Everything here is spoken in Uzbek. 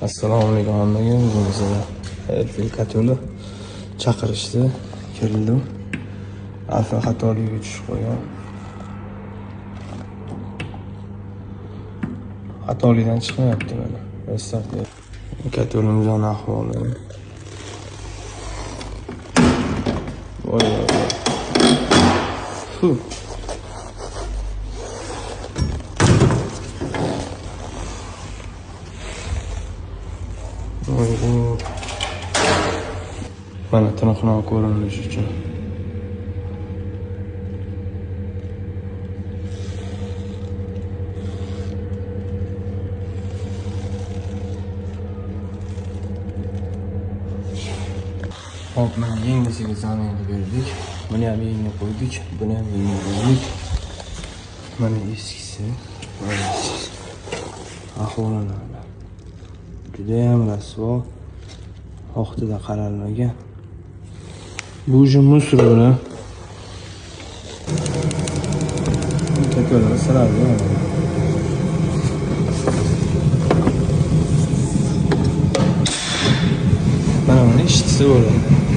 Assalomu alaykum hammaga. Bugun bizga Elfil yo'li chaqirishdi. Keldim. Alfa xatoligiga tushib qo'ygan. Xatolikdan chiqmayapti mana. Restart kat yo'limizning ahvoli. Voy. Fu. Mana tiniqroq ko'rinish uchun. Hop, mana yengisiga zamonga berdik. Buni ham yengga qo'ydik, buni ham yengga qo'ydik. Mana eskisi, mana eskisi. Ahvolanadi. Juda ham rasvo. Vaqtida qaralmagan. Bu уже musor buni. Tekrar siradi. Mana buni ishtisi bo'ladi.